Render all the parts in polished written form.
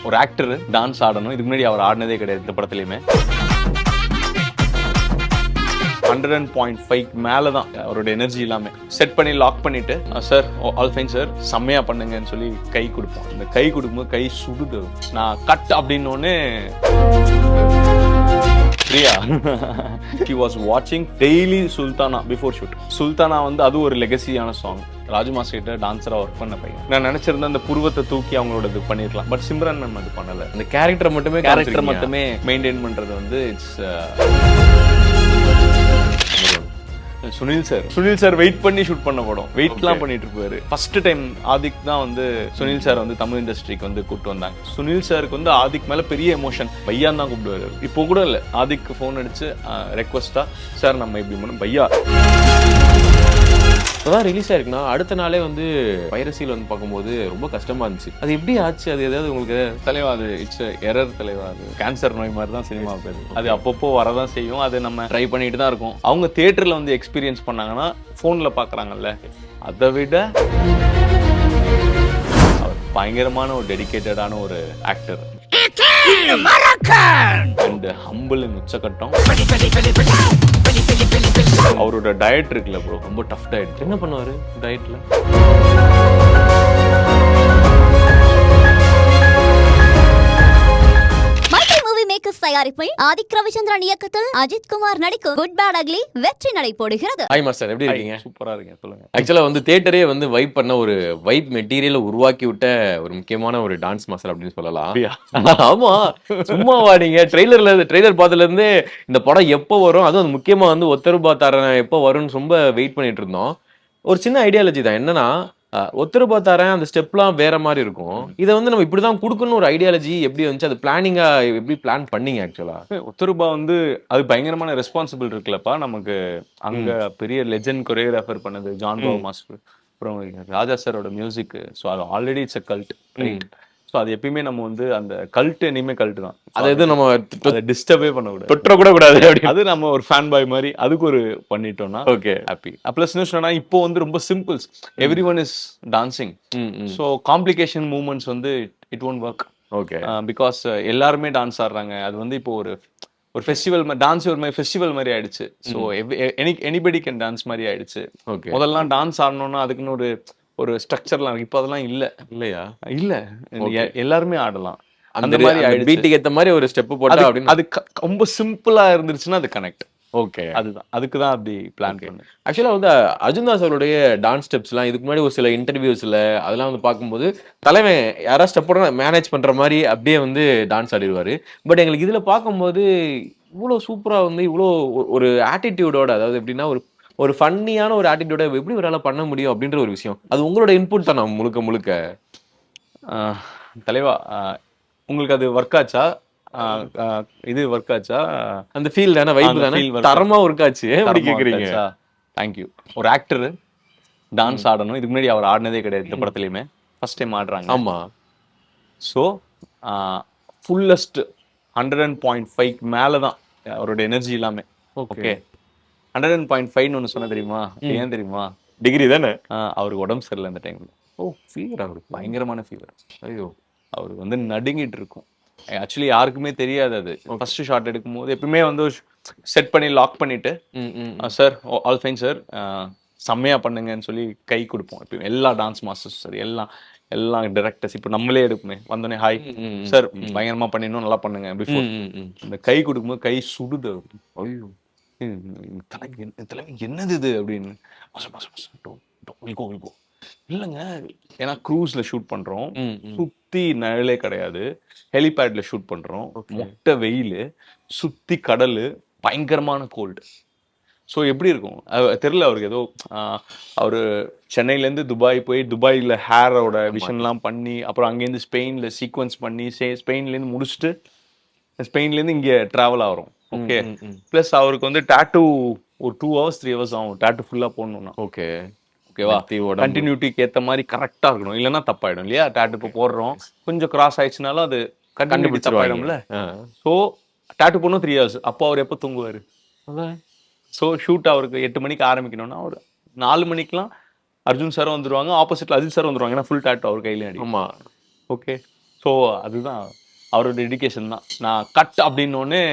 ஒரு actor dance ஆடணும். இதுக்கு முன்னாடி அவர் ஆடினதே கிடையாது இந்த படத்துலையுமே. 100.5 மேல தான் அவரோட எனர்ஜி எல்லாமே செட் பண்ணி லாக் பண்ணிட்டு சார் ஆல் ஃபைன் சார் செம்மையா பண்ணுங்கன்னு சொல்லி கை கொடுப்போம். இந்த கை கொடுக்கும்போது கை சுடுது. நான் கட் அப்படின்னோடனே Priya he was watching daily Sultana before shoot. Sultana வந்து அது ஒரு லெகசியான சாங். ராஜு மாஸ்டர் கிட்ட டான்ஸரா ஒர்க் பண்ண பையன். நான் நினைச்சிருந்தேன் அந்த புருவத்தை தூக்கி அவங்களோட இது பண்ணிருக்கலாம். பட் சிம்ரன் மேம் அது பண்ணல. அந்த கேரக்டரை மட்டுமே மெயின்டைன் பண்றது வந்து இட்ஸ் சுனில் சார் வெயிட் பண்ணி ஷூட் பண்ண படம். வெயிட்லாம் பண்ணிட்டு இருப்பாரு. ஃபர்ஸ்ட் டைம் ஆதிக் தான் வந்து சுனில் சார் வந்து தமிழ் இண்டஸ்ட்ரிக்கு வந்து கூப்பிட்டு வந்தாங்க. சுனில் சாருக்கு வந்து ஆதிக் மேல பெரிய எமோஷன். பையான் தான் கூப்பிடுவாரு. இப்போ கூட இல்ல, ஆதிக் ஃபோன் அடிச்சு ரெக்வஸ்டா சார் நம்ம இப்படி பண்ணணும் பையா. அதான் ரிலீஸ் ஆயிருக்குன்னா அடுத்த நாளே வந்து பைரசியில் வந்து பார்க்கும்போது ரொம்ப கஷ்டமா இருந்துச்சு. அது எப்படி ஆச்சு? அது ஏதாவது உங்களுக்கு தலைவா அது இட்ஸ் எரர் தலைவா. அது கேன்சர் நோய் மாதிரி தான் சினிமா பேர். அது அப்பப்போ வரதான் செய்யும். அது நம்ம ட்ரை பண்ணிட்டு தான் இருக்கோம். அவங்க தியேட்டர்ல வந்து எக்ஸ்பீரியன்ஸ் பண்ணாங்கன்னா போன்ல பாக்குறாங்கல்ல, அதை விட அவர் பயங்கரமான ஒரு டெடிகேட்டடான ஒரு ஆக்டர் அண்ட் ஹம்பிள் இன் உச்சகட்டம். அவரோட டயட் இருக்குல்ல ப்ரோ, ரொம்ப டஃப் டயட். என்ன பண்ணுவாரு டயட்ல? தயாரிப்பில் ஆதிக் ரவிச்சந்திரன் இயக்கத்தில் அஜித் குமார் நடிக்கும் குட் பேட் அக்லி வெற்றி நடை போடுகிறது. ஹாய் மாஸ்டர், எப்படி இருக்கீங்க? சூப்பரா இருக்கேன். சொல்லுங்க. ஆக்சுவலா வந்து தியேட்டரே வந்து வைப் பண்ண ஒரு வைப் மெட்டீரியலை உருவாக்கி விட்ட ஒரு முக்கியமான ஒரு டான்ஸ் மாஸ்டர் அப்படின்னு சொல்லலாம். ஆமா, சும்மாவா நீங்க ட்ரெய்லர் பார்த்ததுல இருந்து இந்த படம் எப்போ வரும், அதுவும் முக்கியமா வந்து ஒத்தருபா தரேன் எப்போ வரும்னு ரொம்ப வெயிட் பண்ணிட்டு இருந்தோம். ஒரு சின்ன ஐடியாலஜி தான். என்னன்னா ஒத்தருபா தரேன் அந்த ஸ்டெப்லாம் வேற மாதிரி இருக்கும். இதை வந்து நம்ம இப்படிதான் கொடுக்கணும் ஒரு ஐடியாலஜி எப்படி வந்துச்சு? அது பிளானிங்கா எப்படி பிளான் பண்ணீங்க? ஆக்சுவலா ஒத்தருபா வந்து அது பயங்கரமான ரெஸ்பான்சிபிள் இருக்குல்லப்பா நமக்கு. அங்க பெரிய லெஜெண்ட் கொரியோகிராஃபர் பண்ணது ஜான் பாபு மாஸ்டர், அப்புறம் ராஜா சாரோட மியூசிக். ஸோ அது already it's a cult. So அது எப்பயுமே நம்ம வந்து அந்த கல்ட் இனிமே கல்ட் தான். அது எதுவும் நம்ம டிஸ்டர்பே பண்ணக்கூடாது, தொற்ற கூட கூடாது. அது நம்ம ஒரு ஃபேன் பாய் மாதிரி அதுக்கு ஒரு பண்ணிட்டோம்னா ஓகே ஹாப்பி. ப்ளஸ் என்ன சொன்னா இப்போ வந்து ரொம்ப simples. Everyone is dancing. So complication movements வந்து it won't work. Okay, because எல்லாருமே டான்ஸ் ஆடுறாங்க. அது வந்து இப்போ ஒரு ஃபெஸ்டிவல் டான்ஸ் ஒரு மாதிரி ஃபெஸ்டிவல் மாதிரி ஆயிடுச்சு. ஸோ எனிபடி கேன் டான்ஸ் மாதிரி ஆயிடுச்சு. ஓகே, முதல்லாம் டான்ஸ் ஆடணும்னா அதுக்குன்னு ஒரு ஸ்ட்ரக்சர்லாம் இருக்கு. இப்போ அதெல்லாம் இல்லையா? இல்ல, எல்லாருமே ஆடலாம். அந்த மாதிரி பீட்டுக்கு ஏத்த மாதிரி ஒரு ஸ்டெப் போட்டா அப்படின்னு அது ரொம்ப சிம்பிளா இருந்துச்சுன்னா அது கனெக்ட். ஓகே, அதுக்கு தான் அப்படி பிளான் பண்ணேன். ஆக்சுவலா வந்து அர்ஜுன் தாஸ் அவருடைய டான்ஸ் ஸ்டெப்ஸ்லாம் இதுக்கு முன்னாடி ஒரு சில இன்டர்வியூஸ்ல அதெல்லாம் வந்து பார்க்கும்போது தலைவன் யாராவது ஸ்டெப்போட மேனேஜ் பண்ற மாதிரி அப்படியே வந்து டான்ஸ் ஆடிடுவாரு. பட் எங்களுக்கு இதுல பார்க்கும்போது இவ்வளோ சூப்பரா வந்து இவ்வளோ ஒரு ஆட்டிடியூடோட, அதாவது எப்படின்னா ஒரு ஃபன்னியான ஒரு ஆட்டிடியூட எப்படி ஒரு ஆளா பண்ண முடியும் அப்படின்ற ஒரு விஷயம். அது உங்களோட இன்புட் தான் முழுக்க தலைவா. உங்களுக்கு அது ஒர்க் ஆச்சா? இது ஒர்க் ஆச்சா? அந்த ஃபீல் தானே, வைப் தானே, தரமா ஒர்க் ஆச்சு அப்படி கேக்குறீங்க? தேங்க்யூ. ஒரு ஆக்டர் டான்ஸ் ஆடணும். இதுக்கு முன்னாடி அவர் ஆடினதே கிடையாது இந்த படத்துலையுமே. ஃபர்ஸ்ட் டைம் ஆடுறாங்க. ஆமா. ஸோ ஃபுல்லஸ்ட் 100.5 மேல தான் அவரோட எனர்ஜி எல்லாமே. ஓகே, 100.5 ஒன்று சொன்ன தெரியுமா? ஏன் தெரியுமா? டிகிரி தானே. அவருக்கு உடம்பு சரியில்லை அந்த டைம்ல. ஃபீவர், அவருக்கு பயங்கரமான ஃபீவர். ஐயோ, அவருக்கு வந்து நடுங்கிட்டு இருக்கும். ஆக்சுவலி யாருக்குமே தெரியாது. அது ஃபர்ஸ்ட் ஷாட் எடுக்கும்போது எப்பவுமே வந்து செட் பண்ணி லாக் பண்ணிட்டு சார் ஆல் ஃபைன் சார் செம்மையா பண்ணுங்கன்னு சொல்லி கை கொடுப்போம். எப்பயும் எல்லா டான்ஸ் மாஸ்டர்ஸ் சரி எல்லாம் டைரக்டர்ஸ் இப்போ நம்மளே எடுக்குமே வந்தோடனே ஹாய் சார் பயங்கரமா பண்ணிடணும், நல்லா பண்ணுங்க பிஃபோர். இந்த கை கொடுக்கும்போது கை சுடுது. ஐயோ தலைமை என்னது இது அப்படின்னு. இல்லைங்க, ஏன்னா க்ரூஸ்ல ஷூட் பண்றோம். சுத்தி நிழலே கிடையாது. ஹெலிபேட்ல ஷூட் பண்றோம். மொட்டை வெயில், சுத்தி கடல், பயங்கரமான கோல்டு. ஸோ எப்படி இருக்கும் தெரியல அவருக்கு. ஏதோ அவரு சென்னையிலேருந்து துபாய் போய் துபாயில் ஹேரோட விஷன்லாம் பண்ணி, அப்புறம் அங்கேருந்து ஸ்பெயினில் சீக்வன்ஸ் பண்ணி ஸ்பெயின்லேருந்து முடிச்சுட்டு ஸ்பெயின்லேருந்து இங்கே ட்ராவல் ஆகிறோம். ஓகே, ப்ளஸ் அவருக்கு வந்து டாட்டூ ஒரு 2 hours 3 hours ஆகும் டாட்டூ ஃபுல்லாக போடணும்னா. ஓகேவா, கண்டினியூட்டிக்கு ஏற்ற மாதிரி கரெக்டாக இருக்கணும், இல்லைன்னா தப்பாயிடும் இல்லையா? டாட்டூ இப்போ போடுறோம், கொஞ்சம் கிராஸ் ஆயிடுச்சுனாலும் அது கண்டினியூட்டி தப்பாயிடும்ல. ஸோ டாட்டூ போடணும் 3 hours. அப்போ அவர் எப்போ தூங்குவார்? ஸோ ஷூட் அவருக்கு 8 மணிக்கு ஆரம்பிக்கணும்னா ஒரு 4 மணிக்கெலாம் அர்ஜுன் சாரும் வந்துடுவாங்க, ஆப்போசிட்டில் அஜித் சார் வந்துடுவாங்க. ஏன்னா ஃபுல் டாட்டூ அவர் கையிலே அடி. ஆமாம். ஓகே, ஸோ அதுதான் அவரோட டெடிகேஷன் தான். நான் கட் அப்படின்னோடனே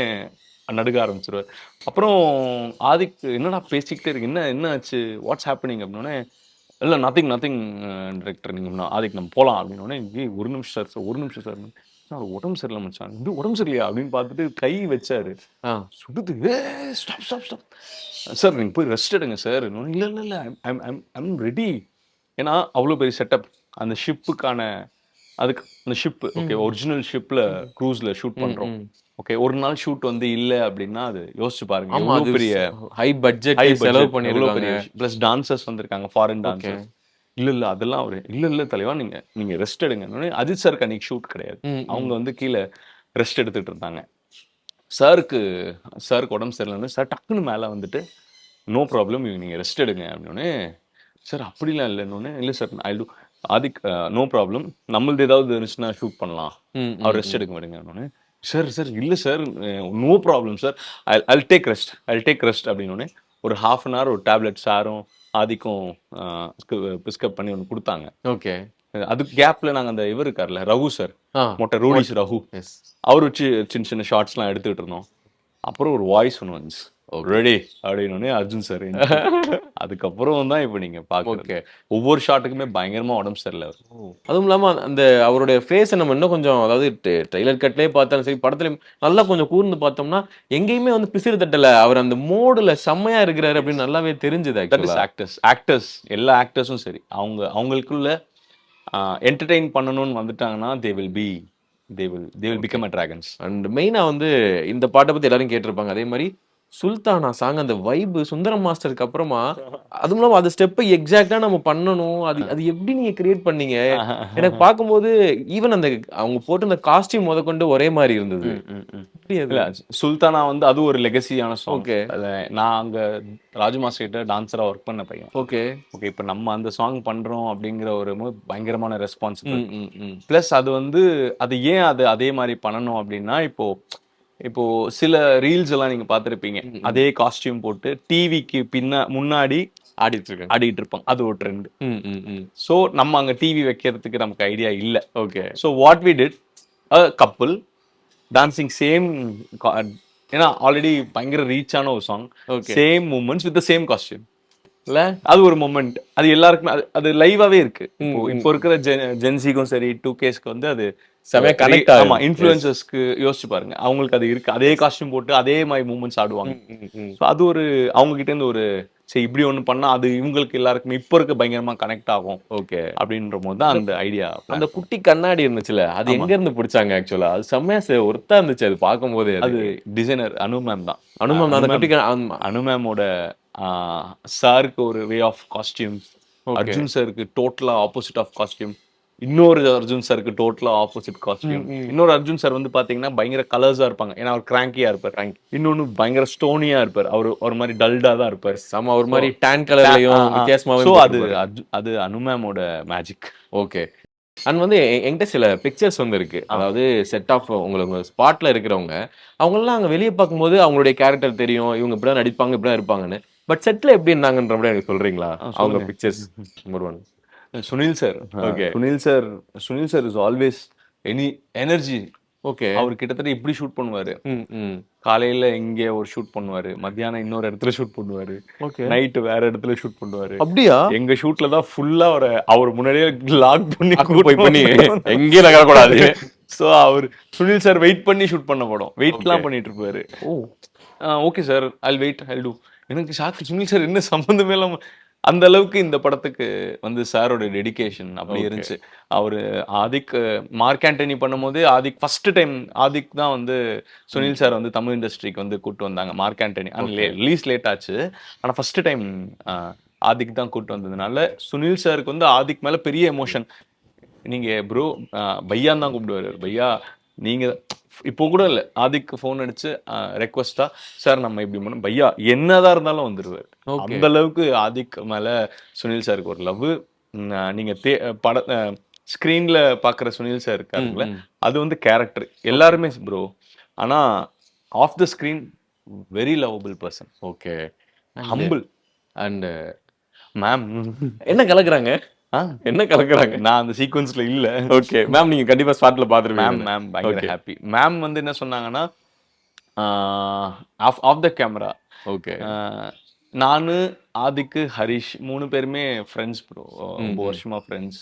நடுக்க ஆரம்பிச்சிருவார். அப்புறம் ஆதிக் என்னடா பேசிக்கிட்டே இருக்கு, என்ன ஆச்சு, வாட்ஸ் ஹேப்பனிங் அப்படின்னோடனே, இல்லை நத்திங் டிரெக்டர், நீங்கள் ஆதிக் நம்ம போகலாம் அப்படின்னோடனே, ஒரு நிமிஷம் சார், ஒரு நிமிஷம் சார், சார் உடம்பு சரியில்லை மச்சான், இது உடம்பு சரியில்லையா அப்படின்னு பார்த்துட்டு கை வச்சாரு, சுடுது, ஸ்டாப் ஸ்டாப் ஸ்டாப் சார், நீங்கள் போய் ரெஸ்ட் எடுங்க சார். இல்லை இல்லை இல்லை, ஐம் ரெடி. ஏன்னா அவ்வளோ பெரிய செட்டப் அந்த ஷிப்புக்கான, அதுக்கு அந்த ஷிப்பு ஓகே ஒரிஜினல் ஷிப்பில் க்ரூஸில் ஷூட் பண்ணுறோம். ஓகே ஒரு நாள் ஷூட் வந்து இல்லை அப்படின்னா அது யோசிச்சு பாருங்க, எவ்வளோ பெரிய ஹை பட்ஜெட் செலவு பண்ணிருக்காங்க. ப்ளஸ் டான்சர்ஸ் வந்திருக்காங்க, ஃபாரின் டான்சர்ஸ். இல்லை அதெல்லாம் ஒரு இல்லை தலைவா, நீங்கள் ரெஸ்ட் எடுங்க. அஜித் சாருக்கு அன்னைக்கு ஷூட் கிடையாது, அவங்க வந்து கீழே ரெஸ்ட் எடுத்துகிட்டு இருந்தாங்க. சாருக்கு உடம்பு சரியில்லைன்னு சார் டக்குன்னு மேலே வந்துட்டு, நோ ப்ராப்ளம், நீங்கள் ரெஸ்ட் எடுங்க அப்படின்னே. சார் அப்படிலாம் இல்லைன்னு, இல்லை sir I do Adhik, no problem, நம்மளது ஏதாவது இருந்துச்சுன்னா ஷூட் பண்ணலாம், அவர் ரெஸ்ட் எடுக்க மாட்டேங்க. சார் இல்லை sir, no problem sir, I'll take rest அப்படின்னு ஒரு ½ அன் ஹவர் ஒரு டேப்லெட் சாரும் ஆதிக்கும் பிஸ்கப் பண்ணி ஒன்று கொடுத்தாங்க. ஓகே, அதுக்கு கேப்ல நாங்கள் அந்த இவர் இருக்கார்ல ரகு சார், மொட்டை ரோடிஸ் ரகு, அவர் வச்சு சின்ன ஷார்ட்ஸ்லாம் எடுத்துக்கிட்டு இருந்தோம். அப்புறம் ஒரு வாய்ஸ் ஒன்று வந்துச்சு, ரெடி அப்படின்னு அர்ஜுன் சார். அதுக்கப்புறம் தான் இப்போ நீங்க பாக்க ஒவ்வொரு ஷாட்டுக்குமே பயங்கரமா உடம்பு சரியில்லை. அதுவும் இல்லாம அந்த அவருடைய ஃபேஸை நம்ம இன்னும் கொஞ்சம், அதாவது ட்ரெய்லர் கட்லயே பார்த்தாலும் சரி, படத்துல நல்லா கொஞ்சம் கூர்ந்து பார்த்தோம்னா எங்கேயுமே வந்து பிசிறு தட்டல, அவர் அந்த மோடுல செம்மையா இருக்கிறாரு அப்படின்னு நல்லாவே தெரிஞ்சுது. ஆக்டர்ஸ் எல்லா ஆக்டர்ஸும் சரி, அவங்களுக்குள்ள என்டர்டெயின் பண்ணணும்னு வந்துட்டாங்கன்னா they will become a dragons. And மெயினா வந்து இந்த பாட்டை பத்தி எல்லாரும் கேட்டிருப்பாங்க. அதே மாதிரி சுல்தானா சாங், அந்த வைப் சுந்தரம் மாஸ்டருக்கு அப்புறமா, அதுவும் இல்லாம அந்த ஸ்டெப்பை எக்ஸாக்டா நம்ம பண்ணணும், அது எப்படி நீங்க கிரியேட் பண்ணீங்க? எனக்கு பார்க்கும்போது ஈவன் அந்த அவங்க போட்டு அந்த காஸ்டியூம் முதற்கொண்டு ஒரே மாதிரி இருந்தது. சுல்தானா வந்து அது ஒரு லெகசியான சாங். நான் அங்க ராஜு மாஸ்டர் கிட்ட டான்ஸரா ஒர்க் பண்ண பையன். ஓகே இப்ப நம்ம அந்த சாங் பண்றோம் அப்படிங்கிற ஒரு பயங்கரமான ரெஸ்பான்ஸ். பிளஸ் அது வந்து அது ஏன் அதே மாதிரி பண்ணணும் அப்படின்னா, இப்போ சில ரீல்ஸ் எல்லாம் நீங்க பாத்திருப்பீங்க, அதே காஸ்டியூம் போட்டு டிவிக்கு முன்னாடி ஆடிட்டு இருப்பாங்க, அது ஒரு ட்ரெண்ட். சோ நம்ம அங்க டிவி வைக்கிறதுக்கு நமக்கு ஐடியா இல்ல. Okay, so what we did, a couple dancing same, ஏன்னா ஆல்ரெடி பயங்கர ரீச் ஆன ஒரு song, same moments with the same costume இல்ல, அது ஒரு மொமெண்ட். அது எல்லாருக்குமே அது லைவாவே இருக்கு. இப்போ இருக்கிற ஜென்சிக்கும் சரி 2Ksக்கு வந்து அது செமையா கனெக்ட் ஆகும். ஆமா, இன்ஃப்ளூயன்சர்ஸ்க்கு யோசிச்சு பாருங்க, அவங்களுக்கு அது இருக்கு, அதே காஸ்டியூம் போட்டு அதே மாதிரி மூமெண்ட்ஸ் ஆடுவாங்க. ஸோ அது ஒரு அவங்க கிட்ட இருந்து ஒரு சரி இப்படி ஒன்று பண்ணா அது இவங்களுக்கு எல்லாருக்குமே இப்போ இருக்க பயங்கரமா கனெக்ட் ஆகும். ஓகே அப்படின்ற போது தான் அந்த ஐடியா. அந்த குட்டி கண்ணாடி இருந்துச்சுல, அது எங்க இருந்து பிடிச்சாங்க? ஆக்சுவலா அது செம்மையா ஒர்த்தா இருந்துச்சு, அது பார்க்கும்போது. அது டிசைனர் அனுமேம் தான். அனுமேமோட சாருக்கு ஒரு வே ஆஃப் காஸ்டியூம்ஸ், அர்ஜுன் சாருக்கு டோட்டலா ஆப்போசிட் ஆஃப் காஸ்டியூம், இன்னொரு அர்ஜுன் சாருக்கு டோட்டலா ஆப்போசிட் காஸ்டியூம். இன்னொரு அர்ஜுன் சார் வந்து பாத்தீங்கன்னா பயங்கர கலர்ஸா இருப்பாங்க, ஏன்னா அவர் கிராங்கியா இருப்பார். இன்னொன்னு பயங்கர ஸ்டோனியா இருப்பார், அவர் ஒரு மாதிரி டல்டா தான் இருப்பார். சம ஒரு மாதிரி டான் கலர்லயும் வித்தியாசமாவே. சோ அது அனுமேமோட மேஜிக். ஓகே, அண்ட் வந்து என்கிட்ட சில பிக்சர்ஸ் வந்து இருக்கு, அதாவது செட் ஆஃப் உங்களுக்கு ஸ்பாட்ல இருக்கிறவங்க, அவங்கெல்லாம் அங்க வெளியே பார்க்கும்போது அவங்களுடைய கேரக்டர் தெரியும், இவங்க இப்படிதான் நடிப்பாங்க இப்படிதான் இருப்பாங்கன்னு. பட் செட்ல எப்படி இருந்தாங்கன்ற மாதிரி எனக்கு சொல்றீங்களா? அவங்க pictures. Number 1 Sunil sir. Okay, Sunil sir is always energy. Okay, அவர் கிட்டத்தட்ட இப்படி ஷூட் பண்ணுவாரு, காலையில இங்கே ஒரு ஷூட் பண்ணுவாரு, மத்தியானம் இன்னொரு இடத்துல ஷூட் பண்ணுவாரு, நைட் வேற இடத்துல ஷூட் பண்ணுவாரு. அப்படியா? எங்க ஷூட்ல தான் ஃபுல்லா அவர் முன்னாடியே லாக் பண்ணி எங்கேயும் நகரக்கூடாது. சோ அவர் சுனில் சார் வெயிட் பண்ணி ஷூட் பண்ண படம் வெயிட்லாம் பண்ணிட்டு இருப்பாரு. Okay sir, I'll wait, I'll do. எனக்கு ஷாக், சுனில் சார் என்ன சம்பந்தமே இல்லாம அந்த அளவுக்கு இந்த படத்துக்கு வந்து சாரோட டெடிகேஷன் அப்படி இருந்துச்சு. அவரு ஆதிக் மார்க் ஆண்டனி பண்ணும்போது ஆதிக் ஃபர்ஸ்ட் டைம் ஆதிக் தான் வந்து சுனில் சார் வந்து தமிழ் இண்டஸ்ட்ரிக்கு வந்து கூப்பிட்டு வந்தாங்க. மார்க் ஆண்டனி ரிலீஸ் லேட் ஆச்சு, ஆனா ஃபர்ஸ்ட் டைம் ஆதிக் தான் கூப்பிட்டு வந்ததுனால சுனில் சாருக்கு வந்து ஆதிக் மேல பெரிய எமோஷன். நீங்க ப்ரோ பையான்னு தான் கூப்பிடுவாரு, பையா நீங்க இப்போ கூட இல்லை, ஆதிக்கு ஃபோன் அடிச்சு ரெக்வஸ்டா சார் நம்ம இப்படி பண்ணோம் பையா என்னதான் இருந்தாலும் வந்துடுவார். அந்த அளவுக்கு ஆதிக் மேல சுனில் சாருக்கு ஒரு லவ். நீங்க ஸ்கிரீன்ல பாக்குற சுனில் சார் இருக்காருங்களே, அது வந்து கேரக்டர் எல்லாருமே ப்ரோ, ஆனா off the screen very lovable person. Okay, humble. And ma'am என்ன கலக்குறாங்க? என்ன கலக்குறாங்க? நான் அந்த சீக்வன்ஸ்ல இல்ல. ஓகே மேம், நீங்க கண்டிப்பா ஸ்பாட்ல பாத்துருப்பீங்க. மேம் பயங்கர ஹாப்பி. மேம் வந்து என்ன சொன்னாங்கன்னா, ஆஃப் த கேமரா ஓகே. நானு, ஆதிக்கு, ஹரிஷ் 3 பேருமே ஃப்ரெண்ட்ஸ் ப்ரோ. ரொம்ப வருஷமா ஃப்ரெண்ட்ஸ்.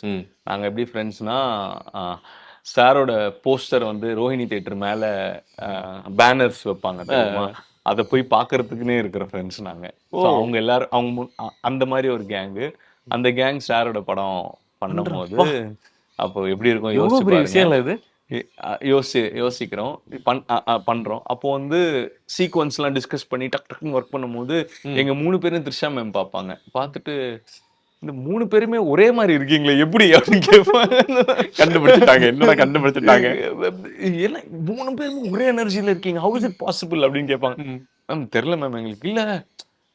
நாங்க எப்படி ஃப்ரெண்ட்ஸ்னா, சாரோட போஸ்டர் வந்து ரோஹிணி தியேட்டர் மேல பேனர்ஸ் வைப்பாங்க தெரியுமா? அத போய் பார்க்கறதுக்குன்னே இருக்கிற ஃப்ரெண்ட்ஸ் நாங்க. ஸோ அவங்க எல்லாரும் அந்த மாதிரி ஒரு கேங்கு. அந்த கேங் சாரோட படம் பண்ணும்போது அப்போ எப்படி இருக்கும் எவ்வளவு யோசிச்சு பெரிய பாருங்க. விஷயம் இல்ல இது? யோசிக்கிறோம் பண்றோம். அப்போ வந்து சீக்வன்ஸ்லாம் டிஸ்கஸ் பண்ணி டக்குன்னு ஒர்க் பண்ணும்போது எங்க 3 பேரும் த்ரிஷா மேம் பார்ப்பாங்க. பார்த்துட்டு இந்த 3 பேருமே ஒரே மாதிரி இருக்கீங்களே எப்படி அப்படின்னு கேட்பாங்க. கண்டுபிடிச்சிட்டாங்க. என்னடா கண்டுபிடிச்சிட்டாங்க? என்ன 3 பேருமே ஒரே எனர்ஜில இருக்கீங்க, ஹவ் இஸ் இட் பாசிபிள் அப்படின்னு கேட்பாங்க. மேம் தெரியல மேம் எங்களுக்கு. இல்ல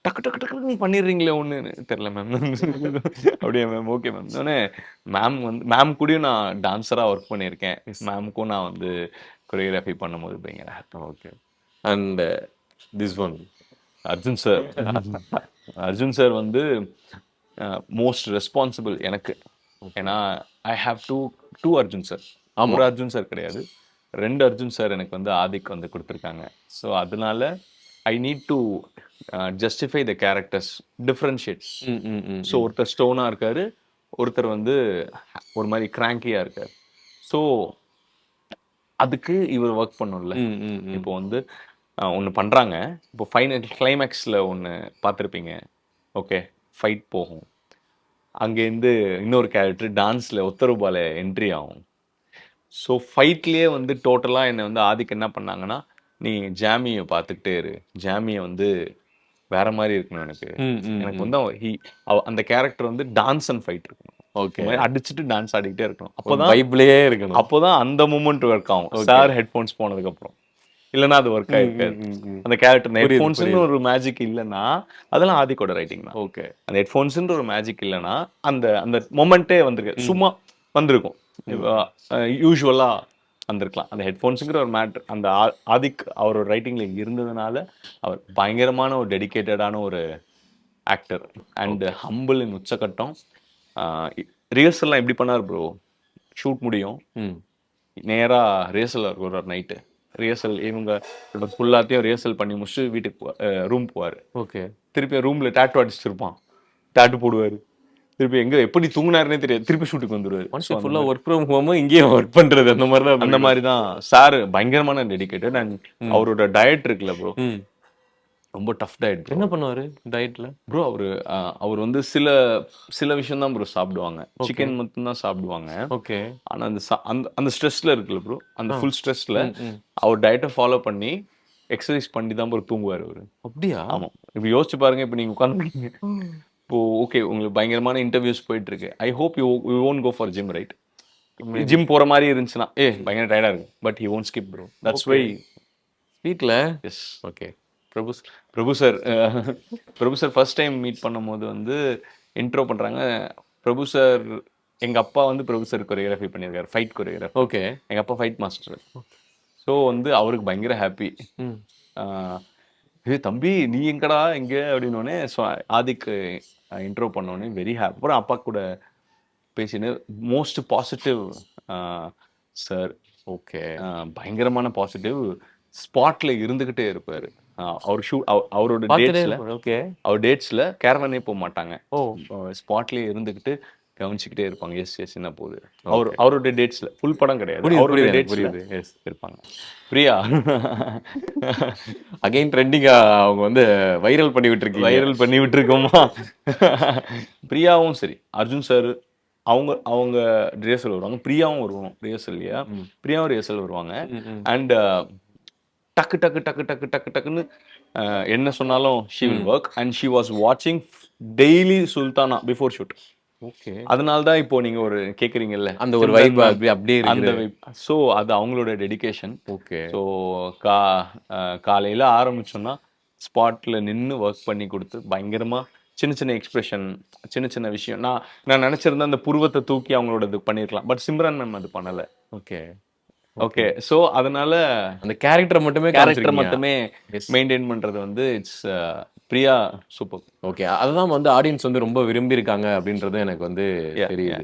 டக்கு டக்கு டக்குன்னு பண்ணிடுறீங்களே ஒண்ணுன்னு. தெரியல மேம். அப்படியே மேம் ஓகே மேம். உடனே மேம் வந்து மேம் கூடயும் நான் டான்ஸரா ஒர்க் பண்ணியிருக்கேன். மேமுக்கும் நான் வந்து கொரியோகிராஃபி பண்ணும்போது பயங்கர happy. Okay. And this one Arjun sir. Arjun sir வந்து மோஸ்ட் ரெஸ்பான்சிபிள் எனக்கு. ஏன்னா I have to Arjun sir. ஒரு அர்ஜுன் சார் கிடையாது, 2 அர்ஜுன் சார் எனக்கு வந்து ஆதிக் வந்து கொடுத்துருக்காங்க. ஸோ அதனால I need to justify the characters, differentiate. So ஒருத்தர் ஸ்டோனா இருக்காரு, ஒருத்தர் வந்து ஒரு மாதிரி கிராங்கியா இருக்காரு. ஸோ அதுக்கு இவர் ஒர்க் பண்ணும்ல. இப்போ வந்து ஒன்று பண்ணுறாங்க. இப்போ ஃபைனல் கிளைமேக்ஸில் ஒன்று பார்த்துருப்பீங்க. ஓகே, ஃபைட் போகும். அங்கேருந்து இன்னொரு கேரக்டர் டான்ஸில் ஒத்தரூபால என்ட்ரி ஆகும். ஸோ ஃபைட்லேயே வந்து டோட்டலாக என்னை வந்து ஆதிக்கு என்ன பண்ணாங்கன்னா, நீ ஜாமியை பார்த்துக்கிட்டே இரு, ஜாமியை வந்து வேற மாதிரி இருக்கணும் எனக்கு. எனக்கு வந்து அந்த கேரக்டர் வந்து டான்ஸ் அண்ட் ஃபைட் இருக்கணும். ஓகே, அடிச்சுட்டு டான்ஸ் ஆடிக்கிட்டே இருக்கணும். அப்போதான் வைப்லயே இருக்கணும். அப்போதான் அந்த மூமெண்ட் ஒர்க் ஆகும். சார் ஹெட்ஃபோன்ஸ் போனதுக்கு அப்புறம், இல்லைன்னா அது ஒர்க் ஆயிருக்காது. அந்த கேரக்டர் ஹெட்ஃபோன்ஸ்னு ஒரு மேஜிக் இல்லைன்னா அதெல்லாம் ஆதிக்கோட ரைட்டிங் தான். ஓகே, அந்த ஹெட்ஃபோன்ஸ்ன்ற ஒரு மேஜிக் இல்லைன்னா அந்த அந்த மொமெண்ட்டே வந்திருக்கு, சும்மா வந்திருக்கும். யூஸ்வலா வந்திருக்கலாம். அந்த ஹெட்ஃபோன்ஸுங்கிற ஒரு மேட்ரு அந்த ஆதிக் அவரோட ரைட்டிங்ல இருந்ததுனால அவர் பயங்கரமான ஒரு டெடிகேட்டடான ஒரு ஆக்டர் அண்ட் ஹம்பிள் இன் உச்சக்கட்டம். ரிஹர்சல்லாம் எப்படி பண்ணார் ப்ரோ? ஷூட் முடியும், நேரா ரிஹர்சல் ஒரு நைட்டு ரிஹர்சல், இவங்க ஃபுல்லாத்தையும் ரிஹர்சல் பண்ணி முடிச்சுட்டு வீட்டுக்கு ரூம் போவார். ஓகே, திருப்பி ரூம்ல டேட்டு அடிச்சிருப்பான், டேட்டு போடுவார். திருப்பி எங்க எப்படி தூங்குனாருன்னே தெரியாது, திருப்பி ஷூட்டுக்கு வந்துருவாரு. மனுஷன் ஃபுல்லா ஒர்க் ஃப்ரம் ஹோம், இங்கேயும் ஒர்க் பண்றது அந்த மாதிரி தான். அந்த மாதிரி தான் சார், பயங்கரமான டெடிகேட்டட். அண்ட் அவரோட டயட் இருக்குல்ல ப்ரோ, ரொம்ப டஃப் டயட். என்ன பண்ணுவாரு டயட்ல ப்ரோ? அவர் வந்து சில விஷயம் தான் ப்ரோ சாப்பிடுவாங்க. சிக்கன் மட்டும் தான் சாப்பிடுவாங்க. ஓகே, ஆனா அந்த ஸ்ட்ரெஸ்ல இருக்குல்ல ப்ரோ, அந்த ஃபுல் ஸ்ட்ரெஸ்ல அவர் டயட்டை ஃபாலோ பண்ணி எக்ஸசைஸ் பண்ணி தான் ப்ரோ தூங்குவார் அவரு. அப்படியா? ஆமா. இப்போ யோசிச்சு பாருங்க, இப்போ நீங்க உட்காந்துருக்கீங்க, இப்போ ஓகே உங்களுக்கு பயங்கரமான இன்டர்வியூஸ் போயிட்டு இருக்கு. I hope you won't go for gym, right? Gym போற மாதிரி இருந்துச்சுன்னா பயங்கர டயர்டா இருக்கு, but he won't skip bro. That's why வீட்ல. Yes. Okay, Prabhu sir first time meet பண்ணும்போது வந்து இன்ட்ரோ பண்றாங்க. பிரபு சார், எங்க அப்பா வந்து பிரபு சார் கொரியோகிராஃபி பண்ணியிருக்காரு, ஃபைட் கொரியோகிராஃபி. ஓகே, எங்க அப்பா ஃபைட் மாஸ்டர். ஸோ வந்து அவருக்கு பயங்கர ஹாப்பி. தம்பி நீ எங்கடா இங்கே அப்படின்னோடனே ஆதிக்கு இன்ட்ரோ பண்ணோடனே வெரி ஹாப்பி. அப்புறம் அப்பா கூட பேசினு மோஸ்ட் பாசிட்டிவ் சார். ஓகே, பயங்கரமான பாசிட்டிவ். ஸ்பாட்ல இருந்துகிட்டே இருப்பாரு. அவரோட டேட்ஸ்ல, ஓகே, அவர் டேட்ஸ்ல கேரவனே போக மாட்டாங்க. ஸ்பாட்லயே இருந்துகிட்டு கவனிச்சுக்கிட்டே இருப்பாங்க. எஸ் எஸ் என்ன போகுது. அவரோட டேட்ஸ்ல ஃபுல் படம் கிடையாது, அவரோட டேட்ஸ்ல இருப்பாங்க. பிரியா அகைன் ட்ரெண்டிங்கா அவங்க வந்து வைரல் பண்ணி விட்டுருக்கோமா? பிரியாவும் சரி, அர்ஜுன் சார் அவங்க ரிஹர்சல் வருவாங்க, பிரியாவும் வருவாங்க ரிஹர்சல். இல்லையா, பிரியாவும் ரிஹர்சல் வருவாங்க. அண்ட் டக்கு டக்கு டக்கு டக்கு டக்கு டக்குன்னு என்ன சொன்னாலும் she will work and she was watching daily Sultana before shoot. Okay, அதனால தான் இப்போ நீங்க ஒரு கேக்குறீங்கல்ல, அந்த ஒரு வைப் அப்படியே அந்த வைப். ஸோ அது அவங்களோட டெடிகேஷன். ஓகே, ஸோ காலையில ஆரம்பிச்சோம்னா ஸ்பாட்ல நின்று ஒர்க் பண்ணி கொடுத்து பயங்கரமா சின்ன சின்ன எக்ஸ்பிரஷன், சின்ன சின்ன விஷயம். நான் நினைச்சிருந்தேன் அந்த புருவத்தை தூக்கி அவங்களோட இது பண்ணிருக்கலாம், பட் சிம்ரன் மேம் அது பண்ணல. Okay, okay. ஸோ அதனால அந்த கேரக்டர் மட்டுமே மெயின்டைன் பண்றது வந்து இட்ஸ் பிரியா சூப்பர். ஓகே. அதுதான் வந்து ஆடியன்ஸ் வந்து ரொம்ப விரும்பி இருக்காங்க அப்படின்றது எனக்கு வந்து தெரியுது.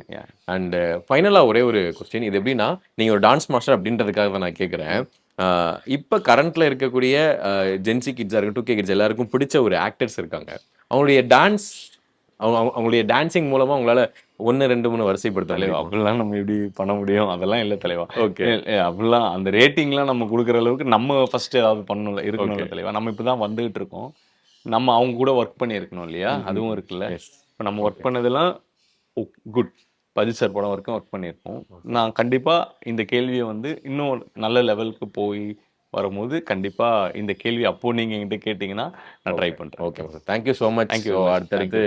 அண்ட் ஃபைனலா ஒரே ஒரு கொஸ்டின். இது எப்படின்னா, நீங்க ஒரு டான்ஸ் மாஸ்டர் அப்படின்றதுக்காக தான் நான் கேட்கிறேன். இப்ப கரண்ட்ல இருக்கக்கூடிய ஜென்சி கிட்ஸா இருக்கட்டும், 2K கிட்ஸ் எல்லாருக்கும் பிடிச்ச ஒரு ஆக்டர்ஸ் இருக்காங்க. அவங்களுடைய டான்ஸ் அவங்களுடைய டான்சிங் மூலமா உங்களால 1, 2, 3 வரிசைப்படுத்த தலைவா முடியுமா? அப்படிலாம் நம்ம எப்படி பண்ண முடியும்? அதெல்லாம் இல்ல தலைவா. ஓகே. அப்படிலாம் அந்த ரேட்டிங்லாம் நம்ம குடுக்குற அளவுக்கு நம்ம ஃபர்ஸ்ட் ஏதாவது பண்ணணும்ல, இருக்கணும்ல தலைவா. நம்ம இப்பதான் வந்துகிட்டு இருக்கோம். நம்ம அவங்க கூட ஒர்க் பண்ணியிருக்கணும் இல்லையா? அதுவும் இருக்குல்ல. இப்ப நம்ம ஒர்க் பண்ணதெல்லாம் குட். பதி சார் படம் வரைக்கும் ஒர்க் பண்ணியிருக்கோம். நான் கண்டிப்பா இந்த கேள்வியை வந்து இன்னும் நல்ல லெவலுக்கு போய் வரும்போது கண்டிப்பா இந்த கேள்வி அப்போ நீங்க என்கிட்ட கேட்டீங்கன்னா நான் ட்ரை பண்றேன். Okay sir. Thank you so much. Thank you. அடுத்தடுத்து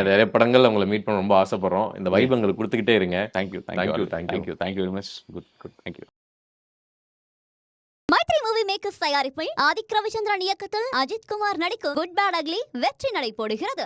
நிறைய படங்கள் உங்களை மீட் பண்ண ரொம்ப ஆசைப்படுறோம். இந்த வைப் எங்களுக்கு கொடுத்துக்கிட்டே இருங்க. Thank you very much. Good thank you. Mythri movie makers தயாரிப்பில் ஆதிக் ரவிச்சந்திரன் இயக்கத்தில் அஜித் குமார் நடிக்கும் குட் பேட் அக்லி வெற்றி நடை போடுகிறது.